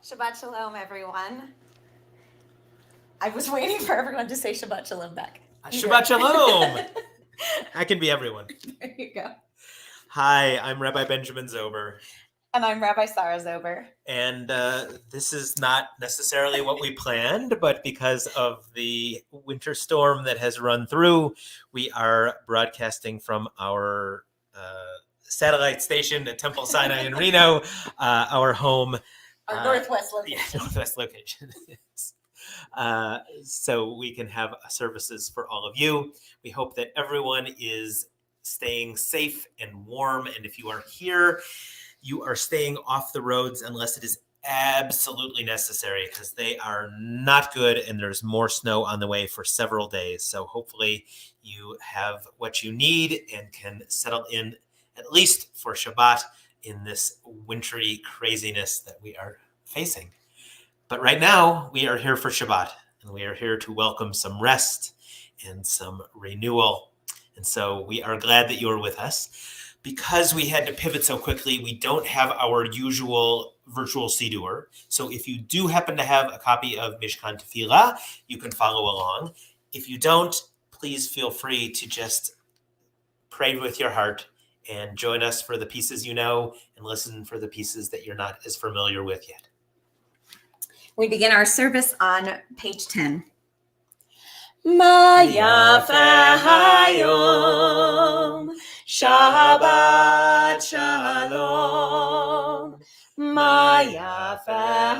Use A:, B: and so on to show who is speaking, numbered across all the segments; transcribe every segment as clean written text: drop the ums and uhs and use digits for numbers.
A: Shabbat Shalom, everyone. I was waiting for everyone to say Shabbat Shalom back.
B: Shabbat Shalom! I can be everyone.
A: There you go.
B: Hi, I'm Rabbi Benjamin Zober.
A: And I'm Rabbi Sarah Zober.
B: And this is not necessarily what we planned, but because of the winter storm that has run through, we are broadcasting from our satellite station at Temple Sinai in Reno, our home.
A: Our northwest location.
B: Yeah, northwest location. So we can have services for all of you. We hope that everyone is staying safe and warm. And if you are here, you are staying off the roads unless it is absolutely necessary, because they are not good and there's more snow on the way for several days. So hopefully you have what you need and can settle in at least for Shabbat in this wintry craziness that we are facing. But right now we are here for Shabbat, and we are here to welcome some rest and some renewal. And so we are glad that you are with us. Because we had to pivot so quickly, we don't have our usual virtual Siddur. So if you do happen to have a copy of Mishkan Tefillah, you can follow along. If you don't, please feel free to just pray with your heart and join us for the pieces you know and listen for the pieces that you're not as familiar with yet.
A: We begin our service on page 10. Ma yafa hayom, Shabbat Shalom. Ma yafa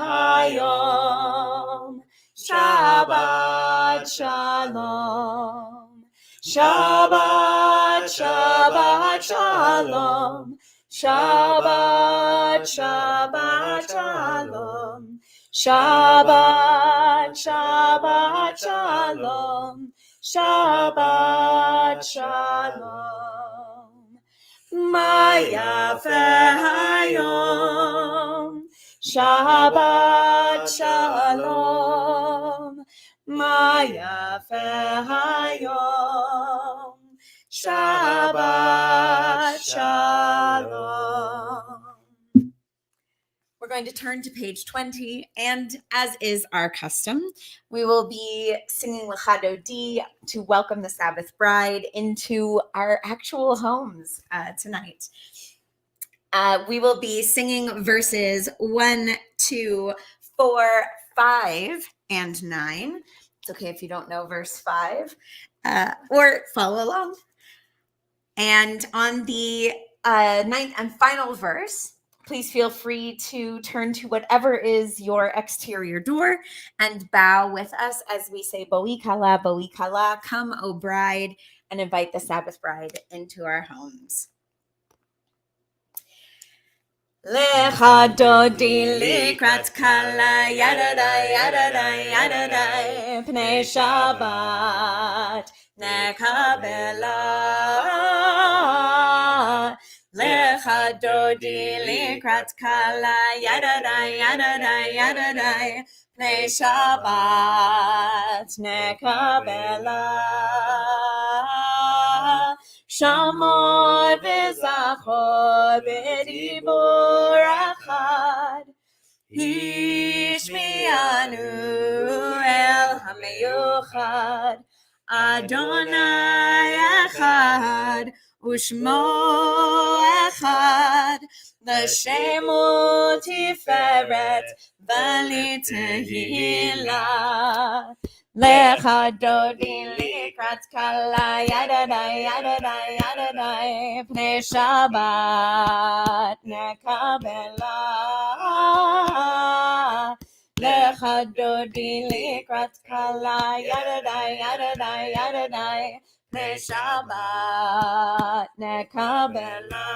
A: hayom, Shabbat Shalom. Shabbat, Shabbat Shalom. Shabbat, Shabbat Shalom. Shabbat, Shabbat Shalom. Shabbat Shalom. Ma yafa hayom. Shabbat Shalom. מה יפה היום, Shabbat Shalom. We're going to turn to page 20, and as is our custom, we will be singing Lecha Dodi to welcome the Sabbath bride into our actual homes tonight. We will be singing verses 1, 2, 4, 5, and 9. It's okay if you don't know verse 5, or follow along. And on the ninth and final verse, please feel free to turn to whatever is your exterior door and bow with us as we say, Boi Kala, come, O bride, and invite the Sabbath bride into our homes. Lecha Dodi likrat kala, yadadai, yadadai, yadadai, pnei Shabbat nekabela. Lecha Dodi likrat kala, yadadai, yadadai, yadadai, pnei Shabbat nekabela. Shamor v'zachor b'dibur echad, Hishmianu el hameyuchad, Adonai echad, Ushmo echad, L'shemo tiferet v'litehila. Lecha Dodi likrat kala, yadadai, yadadai, yadadai, pnei Shabbat nekabela. Lecha Dodi likrat kala, yadadai, yadadai, yadadai, pnei Shabbat nekabela.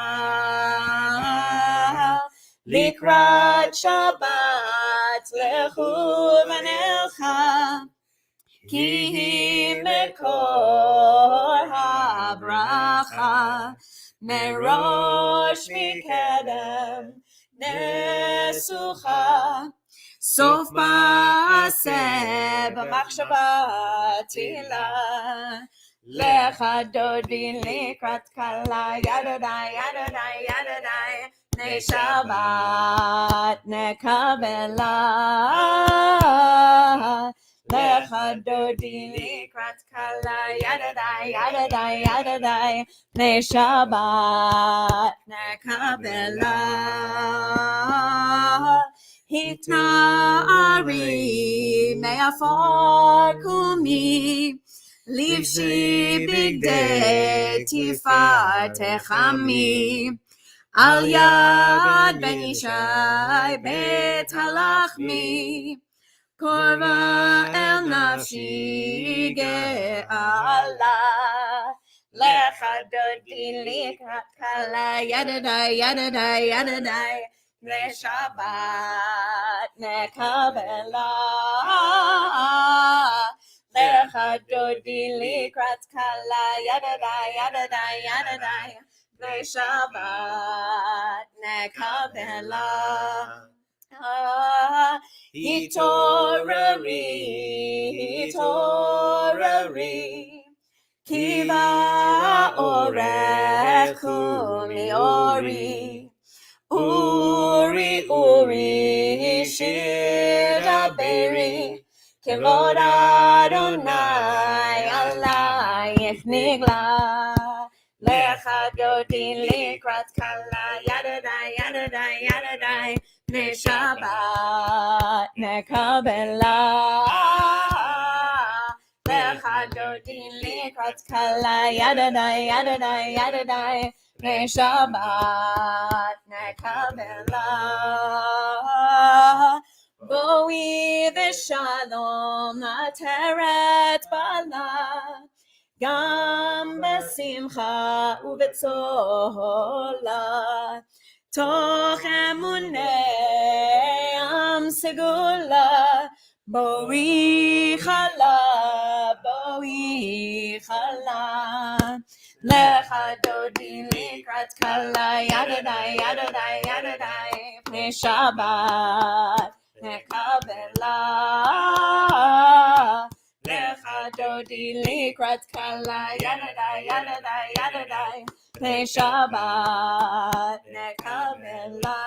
A: Likrat Shabbat lechu v'nelcha, Ki mekor habracha, merosh mikedem nesucha, sof ma'aseh b'machshava tila. Lecha Dodi likrat kala, yadadai, yadadai, yadadai, pnei Shabbat nekabela. Lecha Dodi likrat kala, yadadai, yadadai, yadadai, pnei Shabbat nekabela. Hitna'ari me'afar kumi, livshi bigdei tifartechami, al yad ben yishai bet halachmi, korva el nafshi ge'ala. Lecha Dodi likrat kala, yadadai, yadadai, yadadai, pnei Shabbat nekabela. Lecha Dodi likrat kala, yadadai, yadadai, yadadai, pnei Shabbat nekabela. Hitorari, hitorari, kiva orechu miori, uri, uri, shiraberi, kevod Adonai alayich nigla. Lecha Dodi likrat kala, yadadai, yadadai, yadadai, pnei Shabbat nekabela. Lecha Dodi likrat kala, yadadai, yadadai, yadadai, pnei Shabbat nekabela. Boi v'shalom ateret bala, gam besimcha uvetzola, toch emunei am segula, boi chala, boi chala. Lecha Dodi likrat kala, yadadai, yadadai, yadadai, pnei Shabbat nekabela. Lechadodi likrat kala yadadai yadadai yadadai Shabbat nekabela.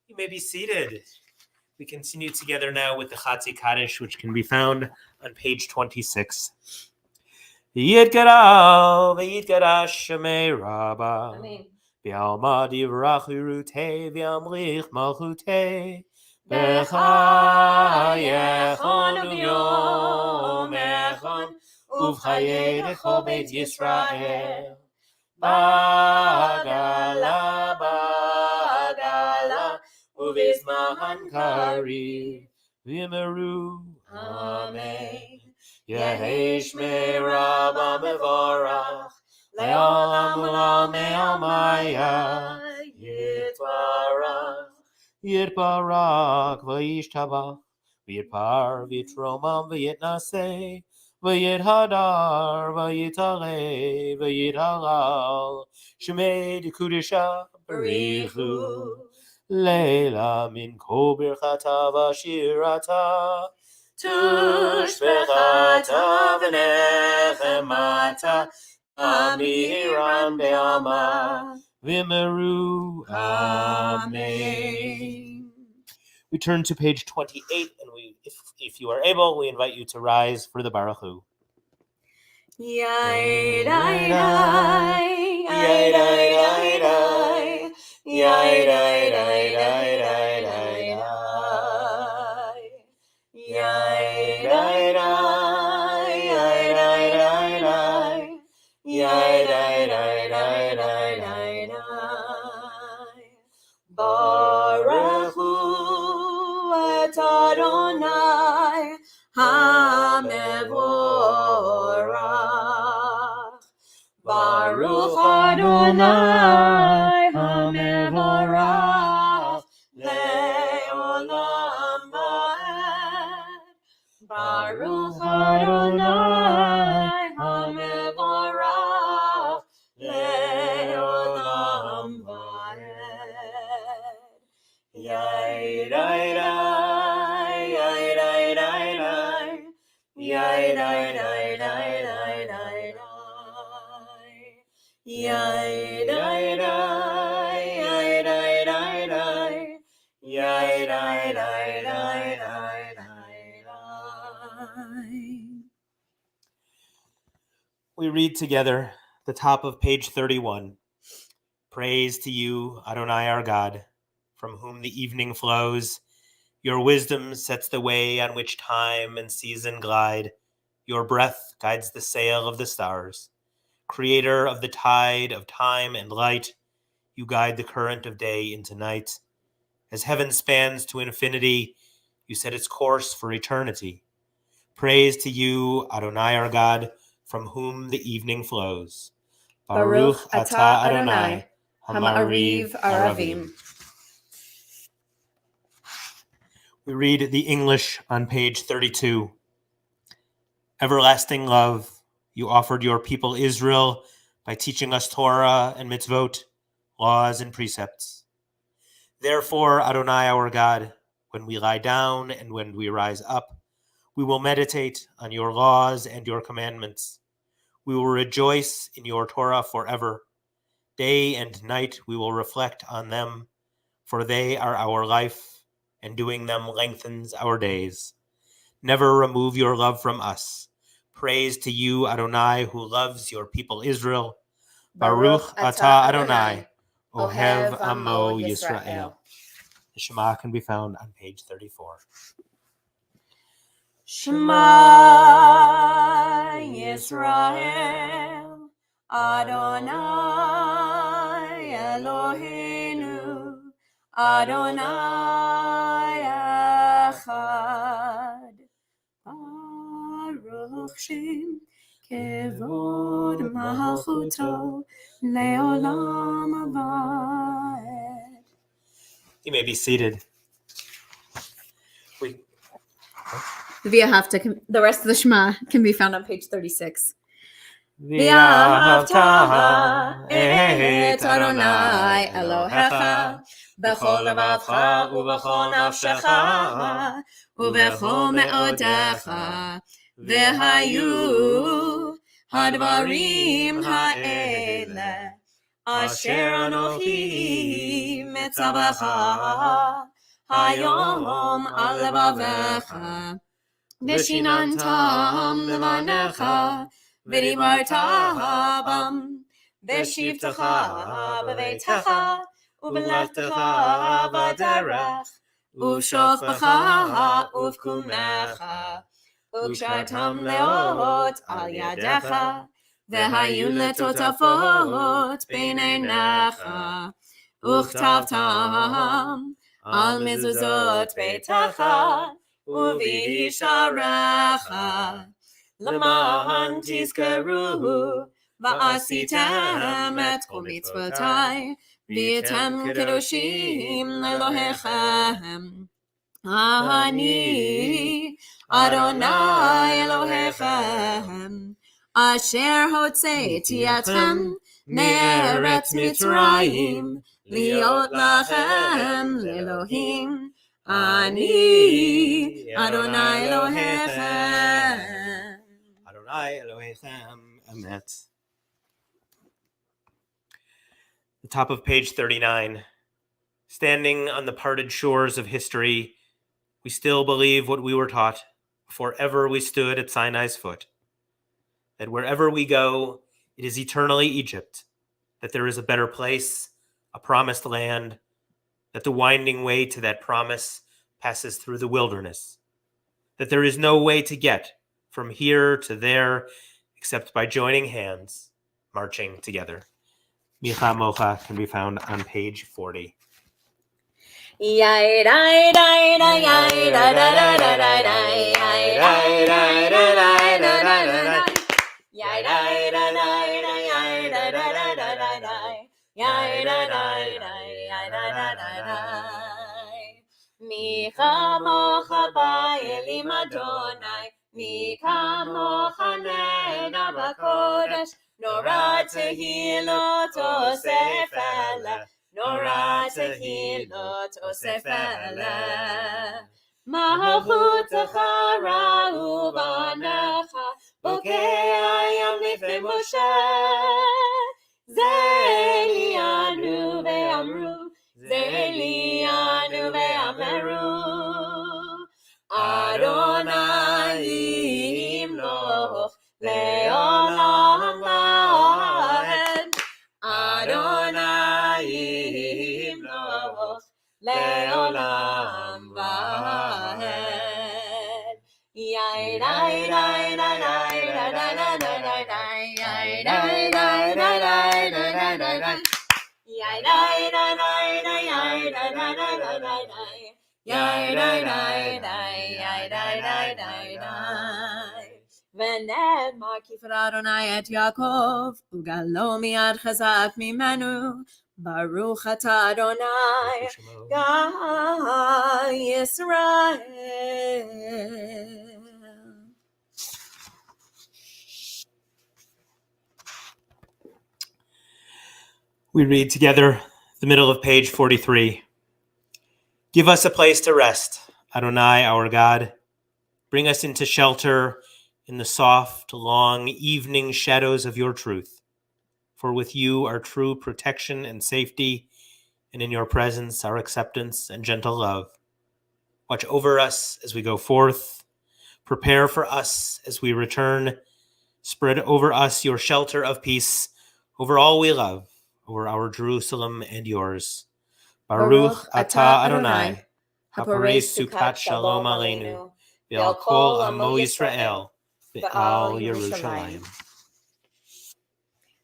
B: You may be seated. We continue together now with the Chatzi Kaddish, which can be found on page 26. Yitgara v'yitgara shemei Rabba.
A: Amen.
B: V'alma divrach urute v'amlich malchute.
A: B'chayechon u'b'yomechon u'v'chayedecho beit Yisrael. Bagala, bagala, u'v'zman kariv v'yimeru. Amen. Yehesh me'Rabba mevorach le'olam u'lam me'almaya yitbarach yitbarak v'yishtabach v'yitpar v'yitromam v'yitnaseh v'yithadar v'yitale v'yithalal shemei dekudesha barichu leila min kol birchata v'shirata tushbechata v'nechemata amiram be'alma v'meru. Amen. We turn to page 28, and if you are able, we invite you to rise for the Baruch Hu. Yai dai dai, yai dai dai dai, yai dai dai dai dai dai dai, yai dai dai, yai dai dai dai, yai dai dai dai dai dai dai. Baruch Hu et Adonai HaMevorach. Baruch Adonai HaMevorach Le'olam Va'ed. Baruch Adonai HaMevorach Le'olam Va'ed. Yai dai dai, yai dai dai dai, yai dai dai dai dai dai dai, yai dai dai, yai dai dai dai, yai dai dai dai dai dai dai.
B: We read together the top of page 31. Praise to you, Adonai our God, from whom the evening flows. Your wisdom sets the way on which time and season glide. Your breath guides the sail of the stars. Creator of the tide of time and light, you guide the current of day into night. As heaven spans to infinity, you set its course for eternity. Praise to you, Adonai our God, from whom the evening flows.
A: Baruch atah Adonai, Hama'ariv Aravim.
B: We read the English on page 32. Everlasting love, you offered your people Israel by teaching us Torah and mitzvot, laws and precepts. Therefore, Adonai our God, when we lie down and when we rise up, we will meditate on your laws and your commandments. We will rejoice in your Torah forever. Day and night we will reflect on them, for they are our life, and doing them lengthens our days. Never remove your love from us. Praise to you, Adonai, who loves your people Israel. Baruch atah Adonai, Ohev Amo Yisrael. The Shema can be found on page 34.
A: Shema Yisrael, Adonai Eloheinu, Adonai Echad. Baruch Shem Kevod Malchuto Leolam Va'ed.
B: You may be seated.
A: The rest of the Shema can be found on page 36. ואהבת את אדוני אלוהיך בכל לבבך ובכל נפשך ובכל מאודיך, והיו הדברים האלה אשר אנוכי מצווך היום על לבביך, ושיננתם לבניך ודיברת בם בשבתך בביתך ובלכתך בדרך ובשוכבך ובקומך וקשרתם לאות על ידיך, והיו לטוטפות בין עיניך, וכתבתם על מזוזות ביתך ובשעריך, למען תזכרו ועשיתם את כל מצוותי והייתם קדושים לאלוהיכם. אני אדוני אלוהיכם אשר הוצאתי אתכם מארץ מצרים להיות לכם לאלוהים. אני אדוני אלוהיכם.
B: Adonai Elohechem Emet. The top of page 39. Standing on the parted shores of history, we still believe what we were taught before ever we stood at Sinai's foot, that wherever we go, it is eternally Egypt, that there is a better place, a promised land, that the winding way to that promise passes through the wilderness, that there is no way to get from here to there except by joining hands, marching together. Micha Mocha can be found on page 40.
A: מי כמוך באלים אדוני, מי כמוך נדע בקודש, נורא תהילות אוסף אלה, נורא תהילות אוסף אלה. מלכותך ראו בניך, בוקע ים לפני משה, זה אלינו ואמרו, זה אלינו ואמרו, אדוני ימלוך לעולם ועד, אדוני ימלוך לעולם ועד. יאי די די די די די די די די יאי די די די די די די די יאי די די די די יאי די די די די די יאי די די די יאי די די די די. ונאמר כי יפרע אדוני את יעקב וגאלו מיד חזק ממנו, ברוך אתה אדוני גאל ישראל.
B: We read together the middle of page 43. Give us a place to rest, Adonai, our God. Bring us into shelter in the soft, long evening shadows of your truth. For with you are true protection and safety, and in your presence our acceptance and gentle love. Watch over us as we go forth. Prepare for us as we return. Spread over us your shelter of peace, over all we love, over our Jerusalem and yours. Baruch atah Adonai, haporei sukat shalom aleinu, ve'al kol amo Yisrael, ve'al Yerushalayim.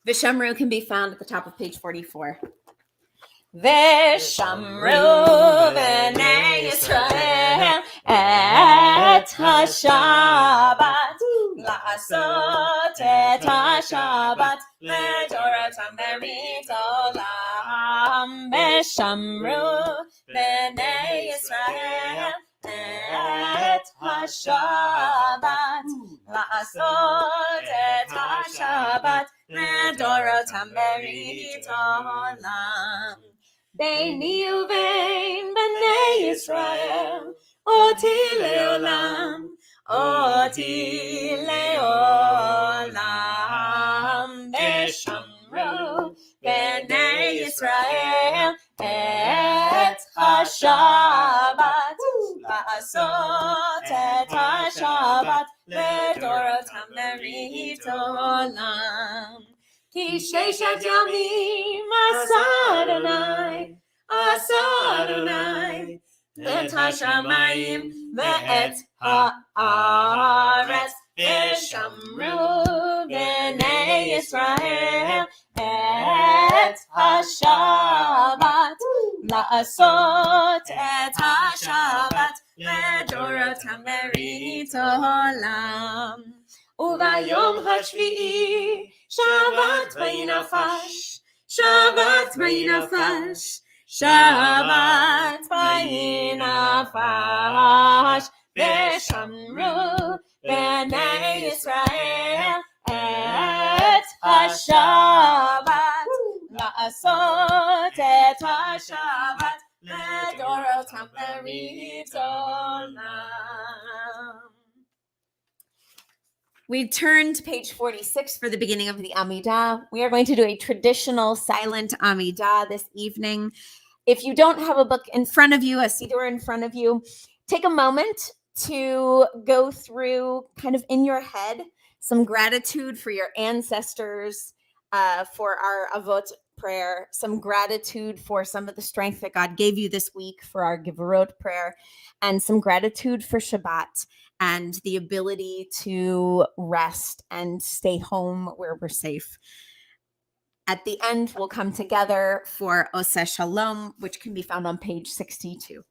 A: Vishamru can be found at the top of page 44. Vishamru b'nei Yisrael et ha-Shabbat, la'asot et ha-Shabbat, le'toratam berit olam. Vishamru b'nei Yisrael et HaShabbat, לעשות את השבת לדורות המרית עולם. ביני ובין בני ישראל, אותי לעולם, אותי לעולם. ושמרו בני ישראל את השבת, לעשות את השבת לדורות המרית עולם. כי ששת ימים עשה אדוני את השמיים ואת הארץ, ושמרו בני ישראל את השבת, לעשות את השבת לדורות המרית עולם. וביום השביעי שבת וינפש, שבת וינפש, שבת וינפש. ושמרו בני ישראל את השבת, לעשות את השבת לדורות המרית עולם. We turn to page 46 for the beginning of the Amidah. We are going to do a traditional silent Amidah this evening. If you don't have a book in front of you, a siddur in front of you, take a moment to go through kind of in your head some gratitude for your ancestors, for our Avot prayer, some gratitude for some of the strength that God gave you this week for our Givorot prayer, and some gratitude for Shabbat and the ability to rest and stay home where we're safe. At the end, we'll come together for Oseh Shalom, which can be found on page 62.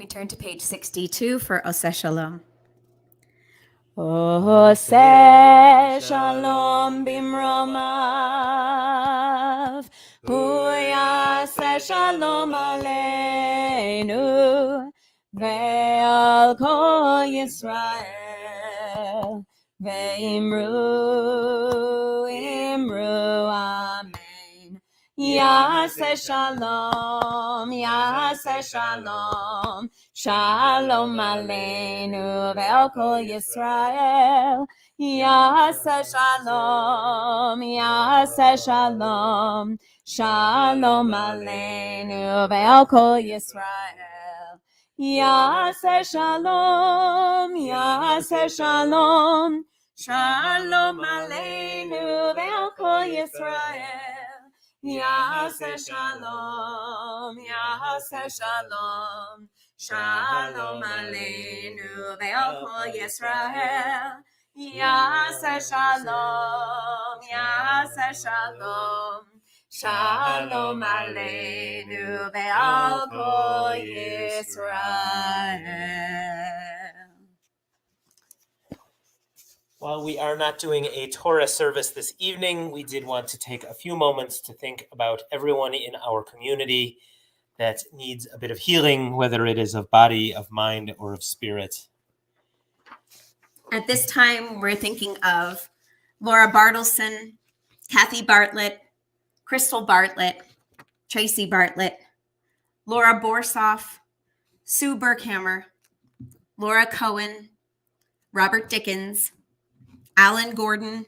A: We turn to page 62 for Oseh Shalom. Oseh Shalom bimromav, Hu yaseh shalom aleinu, ve'al kol Yisrael, ve'imru, imru, amen. Yaseh shalom, shalom aleinu ve'al kol Yisrael. Yaseh shalom, shalom aleinu ve'al kol Yisrael. Yaseh shalom, shalom aleinu ve'al kol Yisrael. Yaseh shalom, shalom aleinu ve'al kol Yisrael. Yaseh shalom, shalom aleinu ve'al kol Yisrael.
B: While we are not doing a Torah service this evening, we did want to take a few moments to think about everyone in our community that needs a bit of healing, whether it is of body, of mind, or of spirit.
A: At this time, we're thinking of Laura Bartleson, Kathy Bartlett, Crystal Bartlett, Tracy Bartlett, Laura Borsoff, Sue Berkhammer, Laura Cohen, Robert Dickens, Alan Gordon,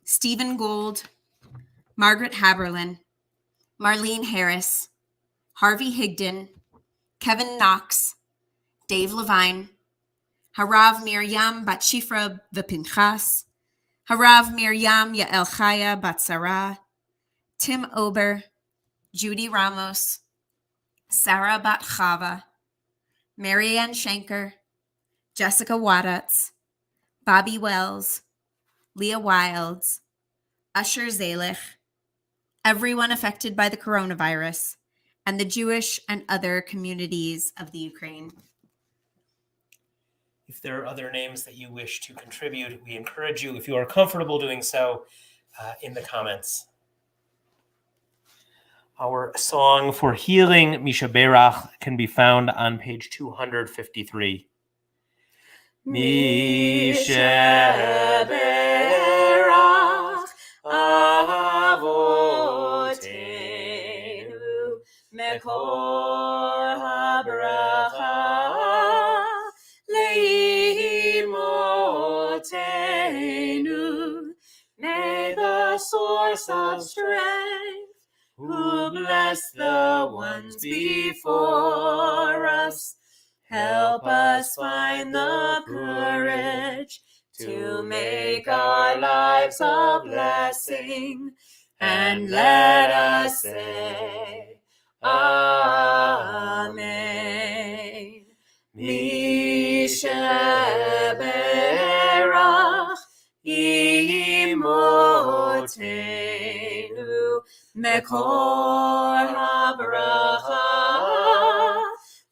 A: Stephen Gould, Margaret Haberlin, Marlene Harris, Harvey Higdon, Kevin Knox, Dave Levine, Harav Miriam Bat Shifra V'Pinchas, Harav Miriam Yael Chaya Bat Sarah, Tim Ober, Judy Ramos, Sarah Bat Chava, Marianne Schenker, Jessica Wadatz, Bobby Wells, Leah Wilds, Usher Zalech, everyone affected by the coronavirus, and the Jewish and other communities of the Ukraine.
B: If there are other names that you wish to contribute, we encourage you, if you are comfortable doing so, in the comments. Our song for healing, Misha Berach, can be found on page 253. Misha Berach Avotenu Mekor HaBracha Leimotenu. May the source of strength who bless the ones before us help us find the courage to make our lives a blessing, and let us say, Amen. Misha Berach Imotenu Mekor HaBracha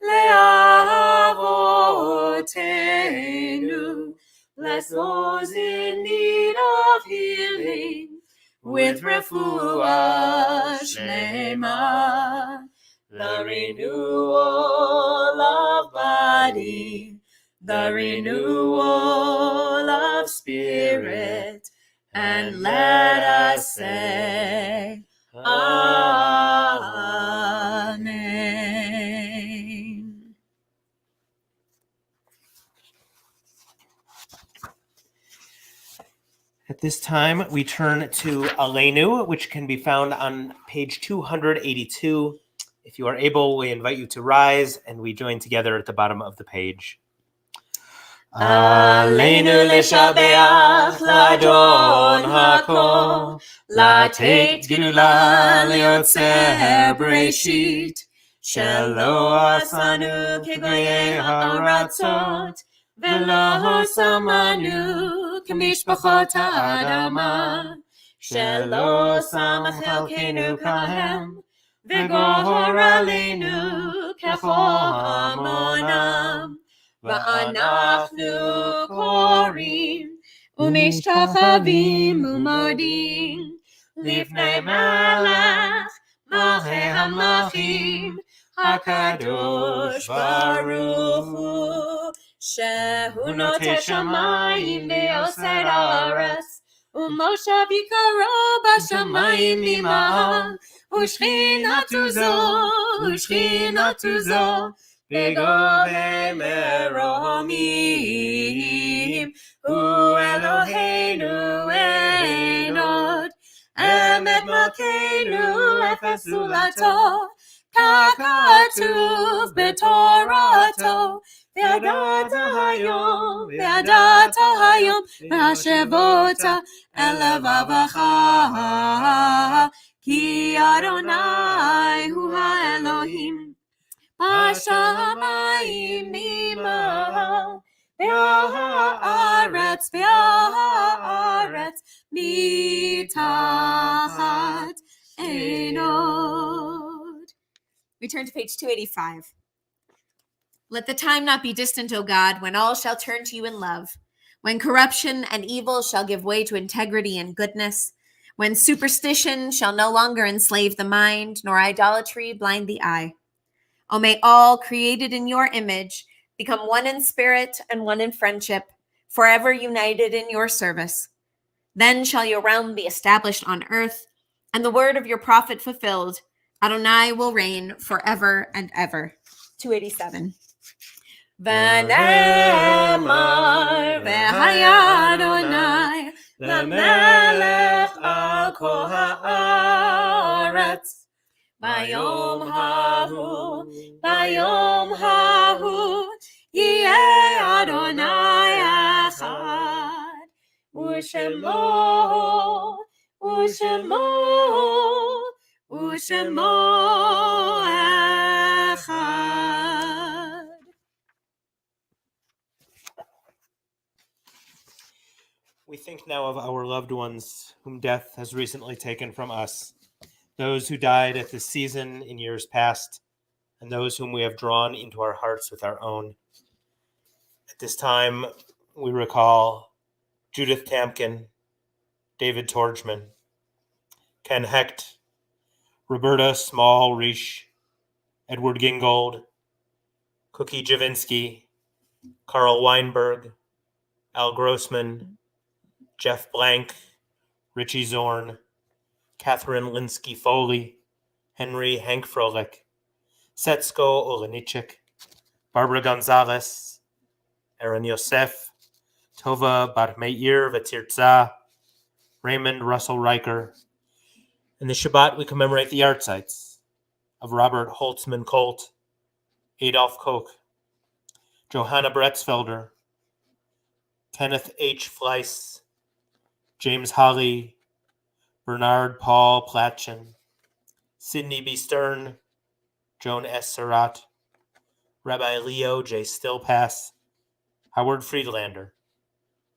B: Le'avotenu. Bless those in need of healing with refuah shlema, the renewal of body, the renewal of spirit, and let us say, Amen. At this time, we turn to Aleinu, which can be found on page 282. If you are able, we invite you to rise, and we join together at the bottom of the page. Aleinu leshabeach l'Adon hakol, לתת גאולה ליוצר בראשית, שלא עשנו כגויי הארצות, ולא שמנו כמשפחות האדמה, שלא שם חלקנו כהם,
A: וגוהר עלינו ככל המונם, ואנחנו קוראים ומשתחווים ומודים לפני מלך מלכי המלכים הקדוש ברוך הוא, שהוא נוטה שמיים ויוסד ארץ, ומושב יקרו בשמיים ממעל, ושכינתו זו בגובה מרומים. הוא אלוהינו אין עוד, אמת מלכנו אפס זולתו, כך כתוב בתורתו. וידעת היום והשבות אל לבבך, כי אדוני הוא האלוהים בשמיים ממעל, והארץ מתחת אין עוד. We turn to page 285. Let the time not be distant, O God, when all shall turn to you in love, when corruption and evil shall give way to integrity and goodness, when superstition shall no longer enslave the mind, nor idolatry blind the eye. O may all created in your image become one in spirit and one in friendship, forever united in your service. Then shall your realm be established on earth, and the word of your prophet fulfilled. Adonai will reign forever and ever. 287. ונאמר והיה אדוני למלך על כל הארץ. ביום ההוא יהיה אדוני אחד, ושמו אחד.
B: We think now of our loved ones whom death has recently taken from us, those who died at this season in years past, and those whom we have drawn into our hearts with our own. At this time, we recall Judith Tamkin, David Torgman, Ken Hecht, Roberta Small-Reich, Edward Gingold, Cookie Javinsky, Carl Weinberg, Al Grossman, Jeff Blank, Richie Zorn, Catherine Linsky Foley, Henry Hank Froelich, Setsko Olenichik, Barbara Gonzalez, Aaron Yosef, Tova Bar Meir Vetirza, Raymond Russell Riker. In the Shabbat, we commemorate the yahrzeit of Robert Holtzman Colt, Adolf Koch, Johanna Bretzfelder, Kenneth H. Fleiss, James Holly, Bernard Paul Platchen, Sidney B. Stern, Joan S. Surratt, Rabbi Leo J. Stillpass, Howard Friedlander,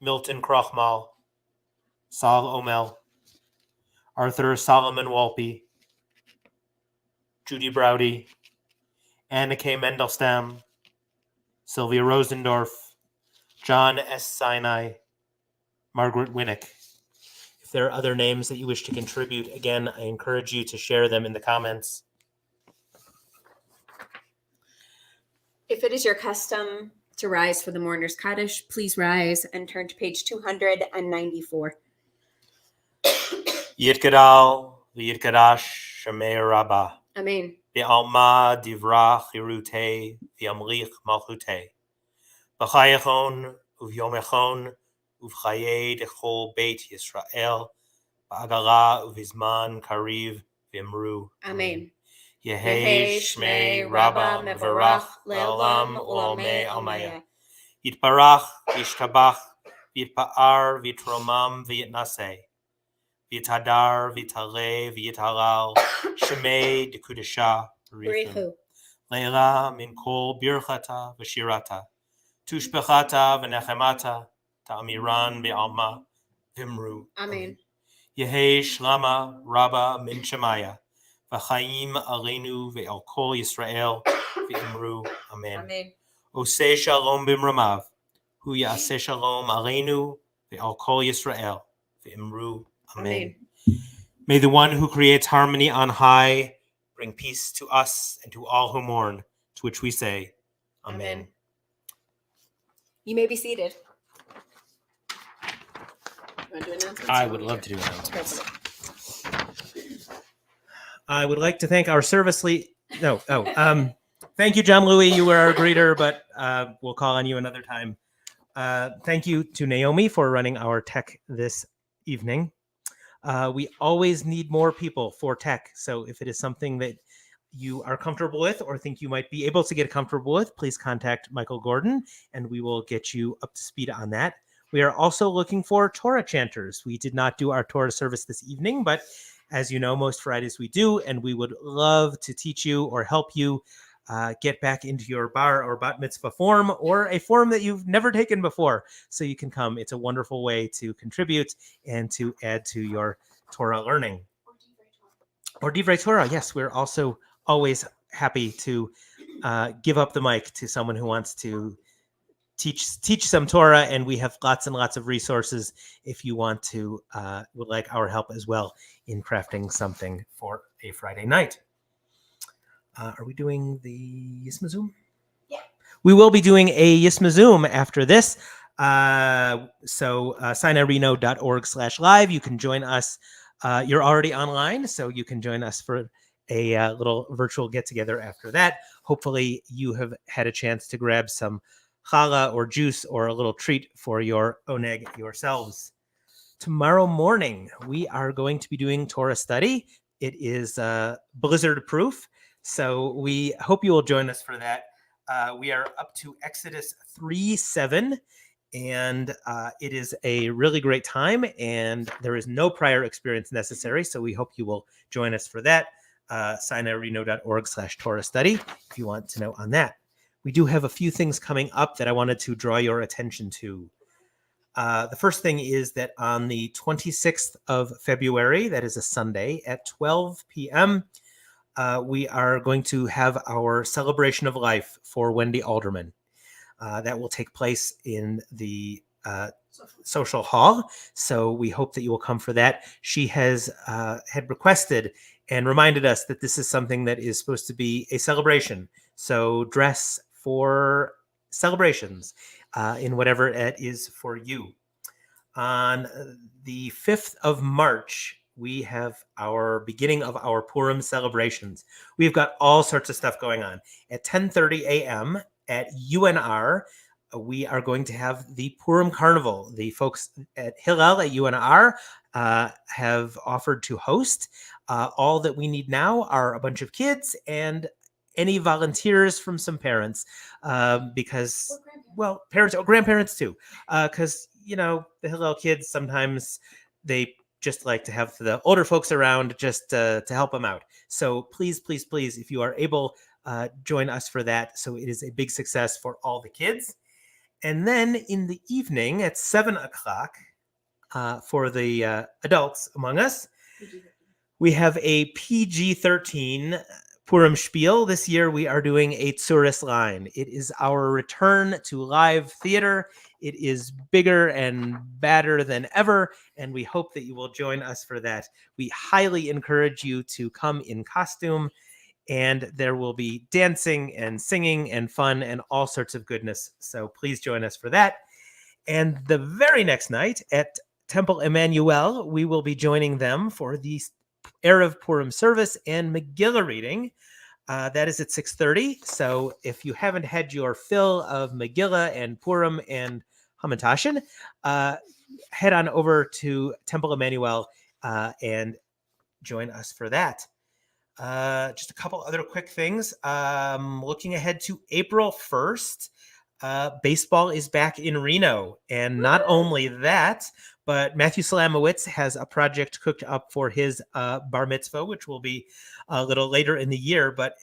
B: Milton Krochmal, Saul Omel, Arthur Solomon Walpe, Judy Browdy, Anna K. Mendelstam, Sylvia Rosendorf, John S. Sinai, Margaret Winnick. If there are other names that you wish to contribute, again, I encourage you to share them in the comments.
A: If it is your custom to rise for the mourner's Kaddish, please rise and turn to page 294.
B: Yitgadal v'yitgadash Shemei Rabbah.
A: Amen.
B: V'alma divra chirutei v'yamlich malchutei. B'chayachon uv'yomechon uv'chayei dechol beit Yisrael. Ba'agala uv'izman kariv v'imru.
A: Amen.
B: Yehei Shmei Rabbah mevarach le'olam u'lamei almaya. Yitbarach v'yishtabach v'yitpa'ar v'yitromam v'yitnaseh. V'yitadar v'yitaleh v'yitalal Shemei dekudesha b'richu. Leila min kol birchata v'shirata. Tushbechata v'nechemata ta'amiran be'alma v'imru.
A: Amen.
B: Yehei Shlama Rabba min Shemaya. v'chaim aleinu ve'al kol Yisrael v'imru amen.
A: Amen.
B: Oseh shalom b'mramav, hu ya'aseh shalom aleinu ve'al kol Yisrael v'imru amen. May the one who creates harmony on high bring peace to us and to all who mourn, to which we say, Amen.
A: Amen. You may be seated. You want to do announcements?
B: I would love to do announcements. I would like to thank our service lead. Thank you, John Louie. You were our greeter, but we'll call on you another time. Thank you to Naomi for running our tech this evening. We always need more people for tech. So if it is something that you are comfortable with or think you might be able to get comfortable with, please contact Michael Gorden and we will get you up to speed on that. We are also looking for Torah chanters. We did not do our Torah service this evening, but as you know, most Fridays we do, and we would love to teach you or help you get back into your bar or bat mitzvah form or a form that you've never taken before. So you can come. It's a wonderful way to contribute and to add to your Torah learning. Or Divrei Torah. Yes, we're also always happy to give up the mic to someone who wants to teach some Torah, and we have lots and lots of resources if you want to would like our help as well in crafting something for a Friday night. Are we doing the Yisma Zoom?
A: Yeah.
B: We will be doing a Yisma Zoom after this. So sinareno.org/live. You can join us. You're already online, so you can join us for a little virtual get-together after that. Hopefully you have had a chance to grab some challah or juice or a little treat for your oneg yourselves. Tomorrow morning, we are going to be doing Torah study. It is blizzard proof, so we hope you will join us for that. We are up to Exodus 3:7, and it is a really great time, and there is no prior experience necessary, so we hope you will join us for that. sinareno.org/Torah study if you want to know on that. We do have a few things coming up that I wanted to draw your attention to. The first thing is that on the 26th of February, that is a Sunday, at 12 p.m., we are going to have our celebration of life for Wendy Alderman. That will take place in the social hall. So we hope that you will come for that. She has had requested and reminded us that this is something that is supposed to be a celebration. So dress for celebrations in whatever it is for you. On the 5th of March, we have our beginning of our Purim celebrations. We've got all sorts of stuff going on. At 10:30 a.m. at UNR, we are going to have the Purim Carnival. The folks at Hillel at UNR have offered to host. All that we need now are a bunch of kids and any volunteers from some parents, because, well, parents or grandparents too, because, you know, the Hillel kids, sometimes they just like to have the older folks around just to help them out. So please, please, please, if you are able, join us for that. So it is a big success for all the kids. And then in the evening at 7 o'clock, for the adults among us, we have a PG-13 Purim Spiel. This year we are doing a Tzuris line. It is our return to live theater. It is bigger and badder than ever, and we hope that you will join us for that. We highly encourage you to come in costume, and there will be dancing and singing and fun and all sorts of goodness. So please join us for that. And the very next night at Temple Emmanuel, we will be joining them for the Erev Purim service and Megillah reading. That is at 6:30. So if you haven't had your fill of Megillah and Purim and Hamantashen, head on over to Temple Emmanuel and join us for that. Just a couple other quick things. Looking ahead to April 1st, baseball is back in Reno. And not only that, but Matthew Salamowitz has a project cooked up for his bar mitzvah, which will be a little later in the year. But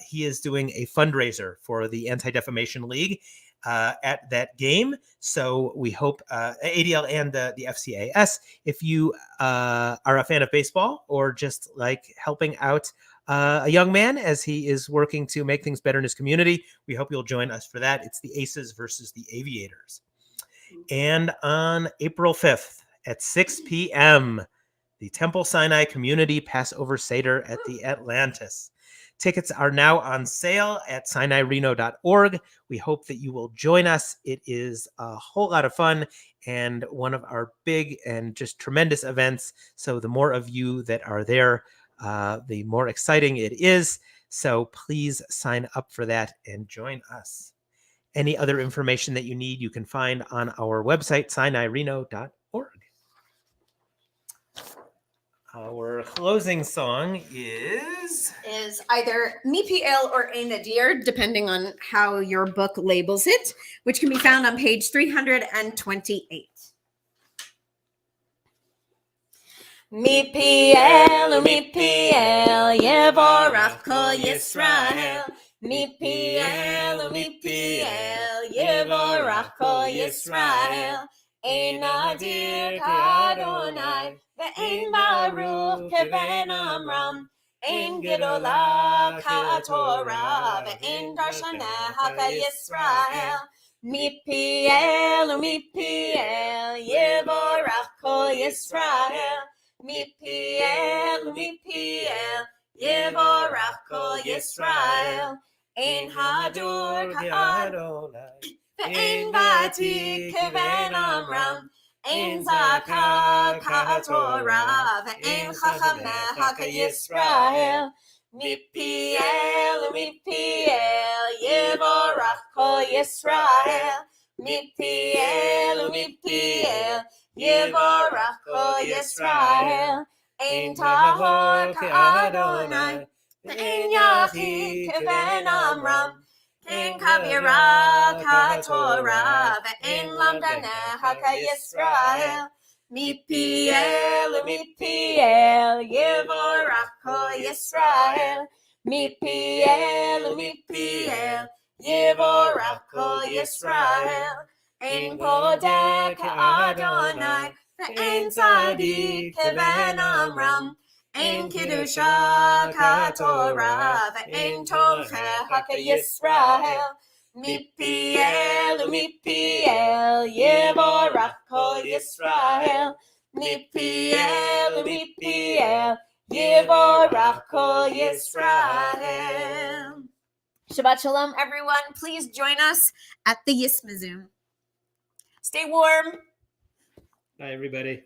B: he is doing a fundraiser for the Anti-Defamation League at that game. So we hope ADL and the FCAS, if you are a fan of baseball or just like helping out a young man as he is working to make things better in his community. We hope you'll join us for that. It's the Aces versus the Aviators. And on April 5th at 6 p.m., the Temple Sinai Community Passover Seder at the Atlantis. Tickets are now on sale at SinaiReno.org. We hope that you will join us. It is a whole lot of fun and one of our big and just tremendous events. So the more of you that are there, the more exciting it is. So please sign up for that and join us. Any other information that you need, you can find on our website, SinaiReno.org. Our closing song is
A: either Mipiel or Ein Nadir, depending on how your book labels it, which can be found on page 328. Mipiel, Mipiel, Yevorach Kol Yisrael. Mipiel, Mipiel, Yevorach Kol Yisrael. Ein Nadir Adonai, ve'ein Baruch keven Amram. Ein Gedola ka'atorah, ve'ein Darshaneha ka'Yisrael. Mipiel, Mipiel, Yevorach Kol Yisrael. Mipiel, Mipiel, Yevorach Kol Yisrael. Ein Hadur ka'Adonai, ve'ein Vatik keven Amram. Ein Zaka ka'atorah, ve'ein Chachamecha ka'Yisrael. Mipiel, Mipiel, Yevorach Kol Yisrael. Mipiel, Mipiel, Yevorach Kol Yisrael. Ein Tahor ka'Adonai, ve'ein Yachid keven Amram. Ein Kabira ka'Torah, ve'ein Lamdaneha ka'Yisrael. Mipiel, Mipiel, Yevorach Kol Yisrael. Mipiel, Mipiel, Yevorach Kol Yisrael. Ein Podeh ka'Adonai, ve'ein Tzadik keven Amram. Ein Kiddusha ka'Torah, ve'ein Tochecha ka'Yisrael. Mipiel, Mipiel, Yevorach Kol Yisrael. Mipiel, Mipiel, Yevorach Kol Yisrael. Shabbat Shalom, everyone. Please join us at the Yisma Zoom. Stay warm.
B: Bye, everybody.